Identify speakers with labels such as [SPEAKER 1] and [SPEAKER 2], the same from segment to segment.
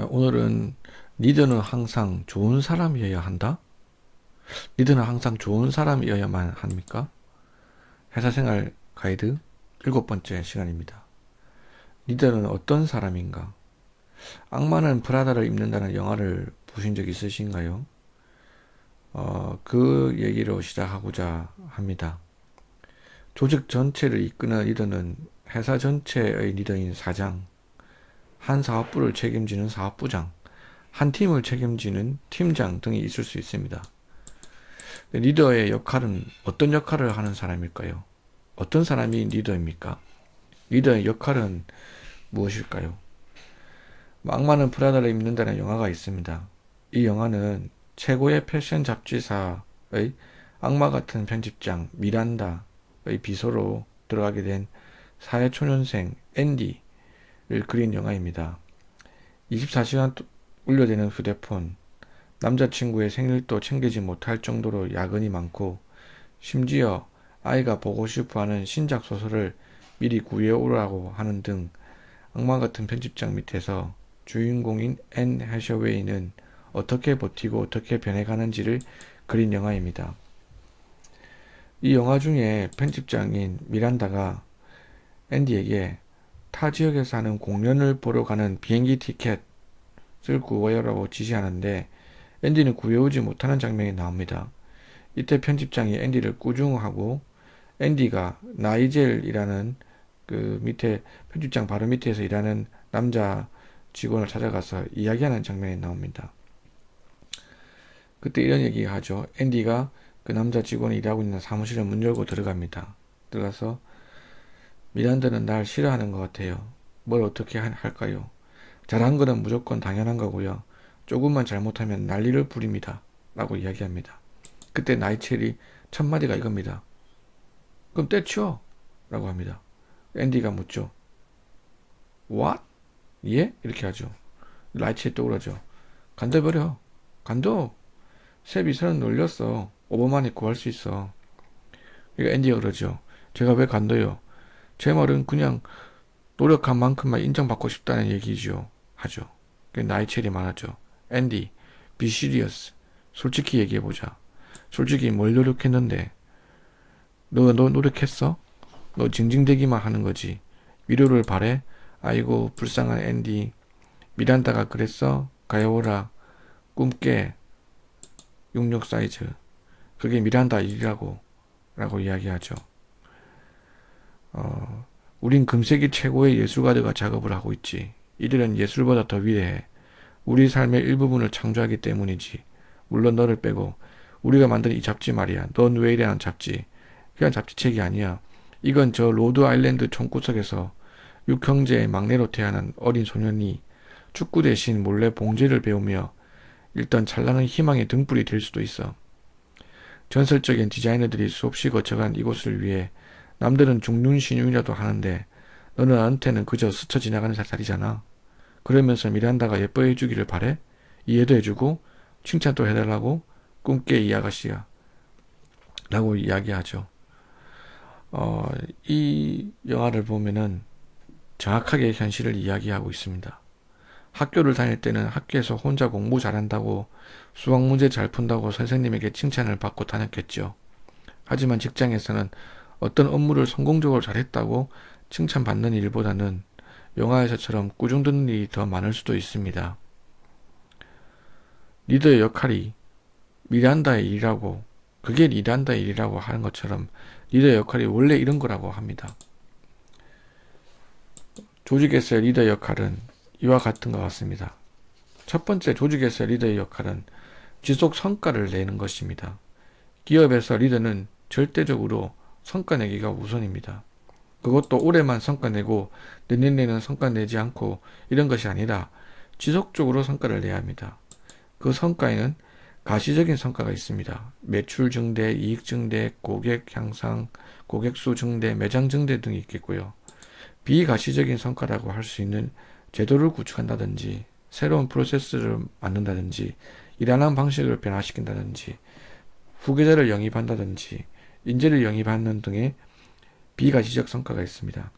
[SPEAKER 1] 오늘은 리더는 항상 좋은 사람이어야 한다? 리더는 항상 좋은 사람이어야만 합니까? 회사생활 가이드 7번째 시간입니다. 리더는 어떤 사람인가? 악마는 프라다를 입는다는 영화를 보신 적 있으신가요? 그 얘기로 시작하고자 합니다. 조직 전체를 이끄는 리더는 회사 전체의 리더인 사장, 한 사업부를 책임지는 사업부장, 한 팀을 책임지는 팀장 등이 있을 수 있습니다. 리더의 역할은 어떤 역할을 하는 사람일까요? 어떤 사람이 리더입니까? 리더의 역할은 무엇일까요? 악마는 프라다를 입는다는 영화가 있습니다. 이 영화는 최고의 패션 잡지사의 악마 같은 편집장 미란다의 비서로 들어가게 된 사회초년생 앤디를 그린 영화입니다. 24시간 울려대는 휴대폰, 남자친구의 생일도 챙기지 못할 정도로 야근이 많고 심지어 아이가 보고 싶어하는 신작 소설을 미리 구해오라고 하는 등 악마 같은 편집장 밑에서 주인공인 앤 해셔웨이는 어떻게 버티고 어떻게 변해가는지를 그린 영화입니다. 이 영화 중에 편집장인 미란다가 앤디에게 타 지역에서 하는 공연을 보러 가는 비행기 티켓을 구해오라고 지시하는데 앤디는 구해오지 못하는 장면이 나옵니다. 이때 편집장이 앤디를 꾸중하고 앤디가 나이젤이라는 그 밑에 편집장 바로 밑에서 일하는 남자 직원을 찾아가서 이야기하는 장면이 나옵니다. 그때 이런 얘기 하죠. 앤디가 그 남자 직원이 일하고 있는 사무실에 문 열고 들어갑니다. 들어가서 미란다는 날 싫어하는 것 같아요. 뭘 어떻게 할까요? 잘한 거는 무조건 당연한 거고요. 조금만 잘못하면 난리를 부립니다. 라고 이야기합니다. 그때 나이첼이 첫 마디가 이겁니다. 그럼 때쳐! 라고 합니다. 앤디가 묻죠. What? 예? 이렇게 하죠. 나이첼이 떠오르죠. 간둬버려. 간둬. 새 비서는 놀렸어. 오버만이 구할 수 있어. 그러니까 앤디가 그러죠. 제가 왜 간둬요? 제 말은 그냥 노력한 만큼만 인정받고 싶다는 얘기죠. 하죠. 나이첼이 말하죠. 앤디, be serious. 솔직히 얘기해보자. 솔직히 뭘 노력했는데? 너 노력했어? 너 징징대기만 하는 거지. 위로를 바래? 아이고 불쌍한 앤디. 미란다가 그랬어? 가여워라. 꿈깨. 66 사이즈. 그게 미란다 일이라고. 라고 이야기하죠. 우린 금세기 최고의 예술가들과 작업을 하고 있지. 이들은 예술보다 더 위대해. 우리 삶의 일부분을 창조하기 때문이지. 물론 너를 빼고. 우리가 만든 이 잡지 말이야. 넌 왜 이래라는 잡지. 그냥 잡지책이 아니야. 이건 저 로드 아일랜드 총구석에서 육형제의 막내로 태어난 어린 소년이 축구 대신 몰래 봉제를 배우며 일단 찬란한 희망의 등불이 될 수도 있어. 전설적인 디자이너들이 수없이 거쳐간 이곳을 위해 남들은 죽는 신용이라도 하는데 너는 나한테는 그저 스쳐 지나가는 살살이잖아. 그러면서 미란다가 예뻐해 주기를 바래? 이해도 해주고 칭찬도 해달라고? 꿈깨 이 아가씨야. 라고 이야기하죠. 이 영화를 보면은 정확하게 현실을 이야기하고 있습니다. 학교를 다닐 때는 학교에서 혼자 공부 잘한다고 수학 문제 잘 푼다고 선생님에게 칭찬을 받고 다녔겠죠. 하지만 직장에서는 어떤 업무를 성공적으로 잘했다고 칭찬받는 일보다는 영화에서처럼 꾸중 듣는 일이 더 많을 수도 있습니다. 리더의 역할이 미란다의 일이라고, 그게 미란다의 일이라고 하는 것처럼 리더의 역할이 원래 이런 거라고 합니다. 조직에서의 리더의 역할은 이와 같은 것 같습니다. 첫 번째, 조직에서의 리더의 역할은 지속 성과를 내는 것입니다. 기업에서 리더는 절대적으로 성과 내기가 우선입니다. 그것도 올해만 성과 내고 내년에는 성과 내지 않고 이런 것이 아니라 지속적으로 성과를 내야 합니다. 그 성과에는 가시적인 성과가 있습니다. 매출 증대, 이익 증대, 고객 향상, 고객수 증대, 매장 증대 등이 있겠고요. 비가시적인 성과라고 할 수 있는 제도를 구축한다든지 새로운 프로세스를 만든다든지 일하는 방식을 변화시킨다든지 후계자를 영입한다든지 인재를 영입하는 등의 비가시적 성과가 있습니다.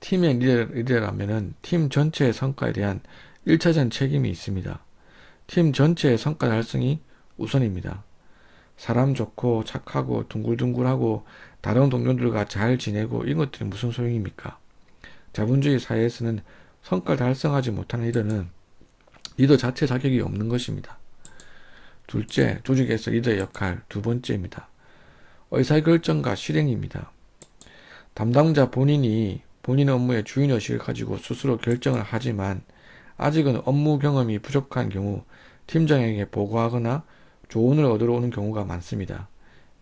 [SPEAKER 1] 팀의 리더라면은 팀 전체의 성과에 대한 1차전 책임이 있습니다. 팀 전체의 성과 달성이 우선입니다. 사람 좋고 착하고 둥글둥글하고 다른 동료들과 잘 지내고 이런 것들이 무슨 소용입니까? 자본주의 사회에서는 성과를 달성하지 못하는 리더는 리더 자체 자격이 없는 것입니다. 둘째, 조직에서 리더의 역할. 두 번째입니다. 의사결정과 실행입니다. 담당자 본인이 본인 업무의 주인의식을 가지고 스스로 결정을 하지만 아직은 업무 경험이 부족한 경우 팀장에게 보고하거나 조언을 얻으러 오는 경우가 많습니다.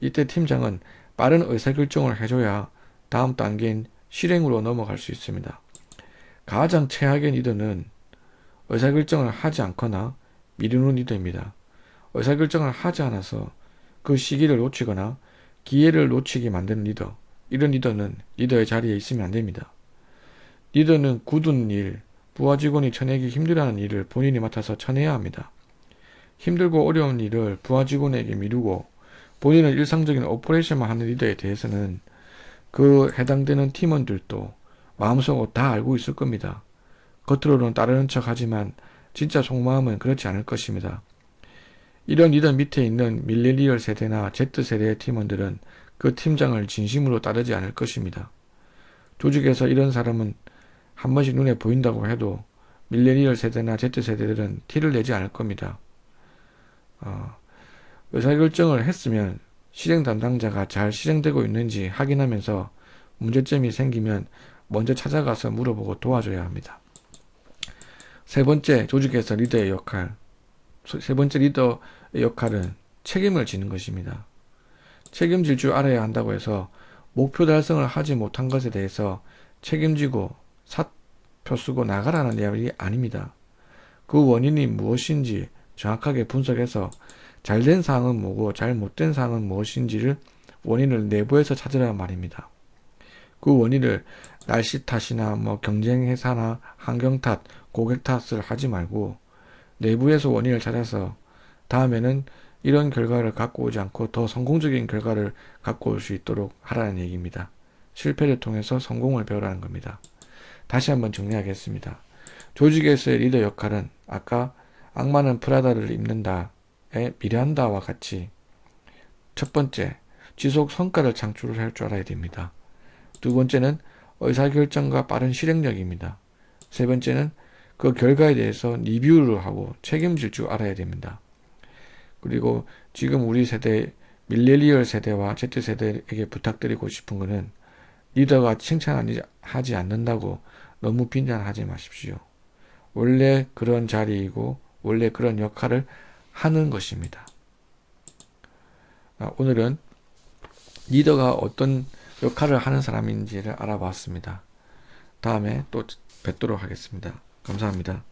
[SPEAKER 1] 이때 팀장은 빠른 의사결정을 해줘야 다음 단계인 실행으로 넘어갈 수 있습니다. 가장 최악의 리더는 의사결정을 하지 않거나 미루는 리더입니다. 의사결정을 하지 않아서 그 시기를 놓치거나 기회를 놓치게 만드는 리더. 이런 리더는 리더의 자리에 있으면 안 됩니다. 리더는 굳은 일, 부하 직원이 쳐내기 힘들어하는 일을 본인이 맡아서 쳐내야 합니다. 힘들고 어려운 일을 부하 직원에게 미루고 본인은 일상적인 오퍼레이션만 하는 리더에 대해서는 그 해당되는 팀원들도 마음속으로 다 알고 있을 겁니다. 겉으로는 따르는 척 하지만 진짜 속마음은 그렇지 않을 것입니다. 이런 리더 밑에 있는 밀레니얼 세대나 Z세대의 팀원들은 그 팀장을 진심으로 따르지 않을 것입니다. 조직에서 이런 사람은 한 번씩 눈에 보인다고 해도 밀레니얼 세대나 Z세대들은 티를 내지 않을 겁니다. 의사결정을 했으면 실행 담당자가 잘 실행되고 있는지 확인하면서 문제점이 생기면 먼저 찾아가서 물어보고 도와줘야 합니다. 세 번째, 조직에서 리더의 역할. 세 번째 리더의 역할은 책임을 지는 것입니다. 책임질 줄 알아야 한다고 해서 목표 달성을 하지 못한 것에 대해서 책임지고 사표 쓰고 나가라는 이야기 아닙니다. 그 원인이 무엇인지 정확하게 분석해서 잘된 사항은 뭐고 잘못된 사항은 무엇인지를 원인을 내부에서 찾으라는 말입니다. 그 원인을 날씨 탓이나 경쟁 회사나 환경 탓, 고객 탓을 하지 말고 내부에서 원인을 찾아서 다음에는 이런 결과를 갖고 오지 않고 더 성공적인 결과를 갖고 올 수 있도록 하라는 얘기입니다. 실패를 통해서 성공을 배우라는 겁니다. 다시 한번 정리하겠습니다. 조직에서의 리더 역할은 아까 악마는 프라다를 입는다에 미란다와 같이 첫 번째, 지속 성과를 창출을 할 줄 알아야 됩니다. 두 번째는 의사결정과 빠른 실행력입니다. 세 번째는 그 결과에 대해서 리뷰를 하고 책임질 줄 알아야 됩니다. 그리고 지금 우리 세대, 밀레니얼 세대와 Z세대에게 부탁드리고 싶은 것은 리더가 칭찬하지 않는다고 너무 빈잔하지 마십시오. 원래 그런 자리이고 원래 그런 역할을 하는 것입니다. 오늘은 리더가 어떤 역할을 하는 사람인지를 알아봤습니다. 다음에 또 뵙도록 하겠습니다. 감사합니다.